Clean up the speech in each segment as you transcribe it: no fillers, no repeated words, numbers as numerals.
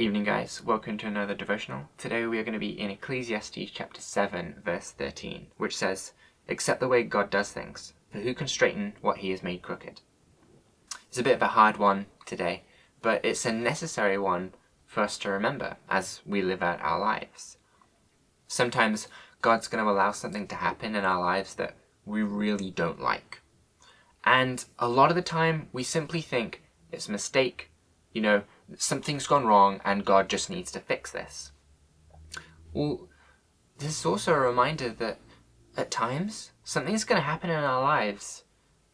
Evening, guys. Welcome to another devotional. Today we are going to be in Ecclesiastes chapter 7, verse 13, which says, "Accept the way God does things, for who can straighten what he has made crooked?" It's a bit of a hard one today, but it's a necessary one for us to remember as we live out our lives. Sometimes God's going to allow something to happen in our lives that we really don't like. And a lot of the time we simply think it's a mistake, something's gone wrong and God just needs to fix this. Well, this is also a reminder that at times something's going to happen in our lives,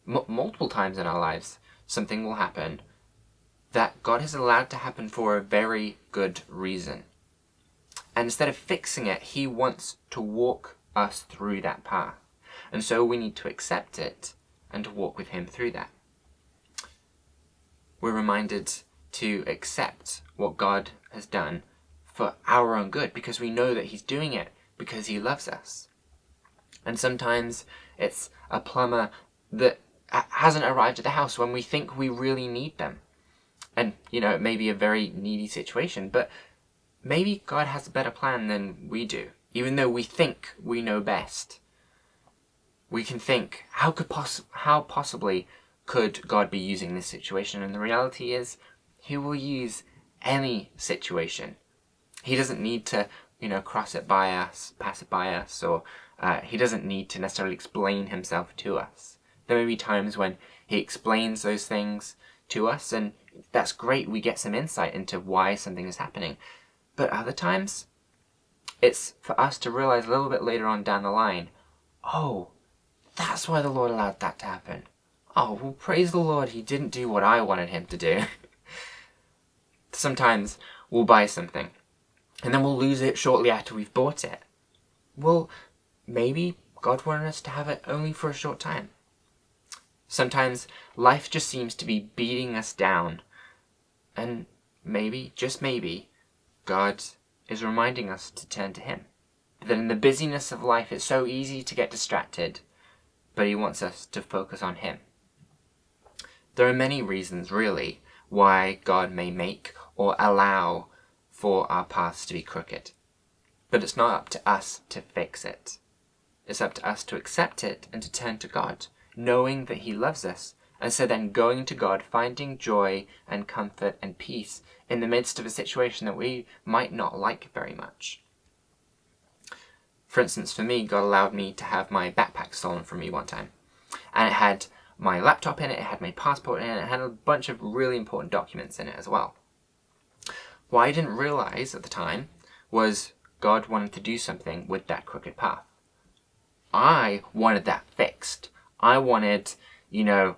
multiple times in our lives, something will happen that God has allowed to happen for a very good reason. And instead of fixing it, he wants to walk us through that path. And so we need to accept it and to walk with him through that. We're reminded to accept what God has done for our own good, because we know that he's doing it because he loves us. And sometimes it's a plumber that hasn't arrived at the house when we think we really need them. And, it may be a very needy situation, but maybe God has a better plan than we do. Even though we think we know best, we can think, how possibly could God be using this situation? And the reality is, he will use any situation. He doesn't need to, pass it by us, or he doesn't need to necessarily explain himself to us. There may be times when he explains those things to us, and that's great. We get some insight into why something is happening. But other times, it's for us to realize a little bit later on down the line, oh, that's why the Lord allowed that to happen. Oh, well, praise the Lord, he didn't do what I wanted him to do. Sometimes we'll buy something, and then we'll lose it shortly after we've bought it. Well, maybe God wanted us to have it only for a short time. Sometimes life just seems to be beating us down, and maybe, just maybe, God is reminding us to turn to him. That in the busyness of life, it's so easy to get distracted, but he wants us to focus on him. There are many reasons, really, why God may make or allow for our paths to be crooked. But it's not up to us to fix it. It's up to us to accept it and to turn to God, knowing that he loves us, and so then going to God, finding joy and comfort and peace in the midst of a situation that we might not like very much. For instance, for me, God allowed me to have my backpack stolen from me one time. And it had my laptop in it, it had my passport in it, it had a bunch of really important documents in it as well. What I didn't realize at the time was God wanted to do something with that crooked path. I wanted that fixed. I wanted, the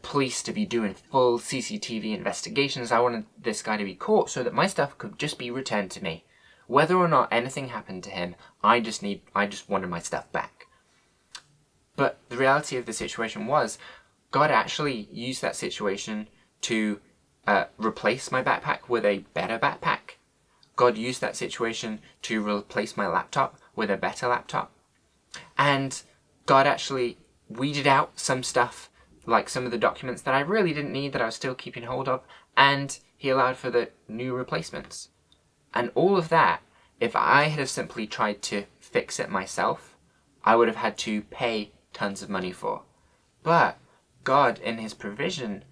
police to be doing full CCTV investigations. I wanted this guy to be caught so that my stuff could just be returned to me. Whether or not anything happened to him, I just wanted my stuff back. But the reality of the situation was, God actually used that situation to replace my backpack with a better backpack. God used that situation to replace my laptop with a better laptop. And God actually weeded out some stuff, like some of the documents that I really didn't need that I was still keeping hold of, and he allowed for the new replacements. And all of that, if I had have simply tried to fix it myself, I would have had to pay tons of money for. But God, in his provision,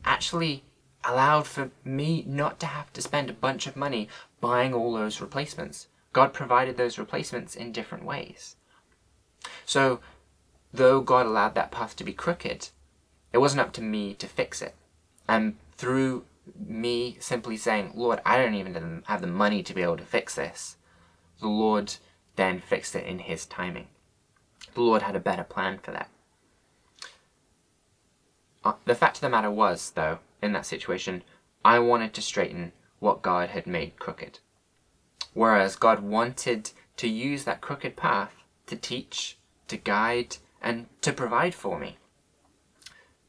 actually allowed for me not to have to spend a bunch of money buying all those replacements. God provided those replacements in different ways. So, though God allowed that path to be crooked, it wasn't up to me to fix it. And through me simply saying, Lord, I don't even have the money to be able to fix this, the Lord then fixed it in his timing. The Lord had a better plan for that. The fact of the matter was, though, in that situation, I wanted to straighten what God had made crooked. Whereas God wanted to use that crooked path to teach, to guide, and to provide for me.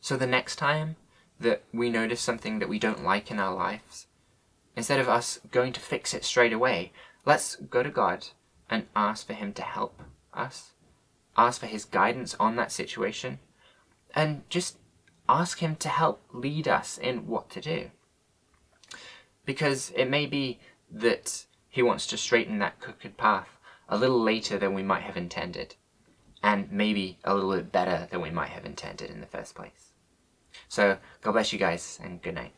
So the next time that we notice something that we don't like in our lives, instead of us going to fix it straight away, let's go to God and ask for him to help us, ask for his guidance on that situation, and just ask him to help lead us in what to do. because it may be that he wants to straighten that crooked path a little later than we might have intended, and maybe a little bit better than we might have intended in the first place. So God bless you guys, and good night.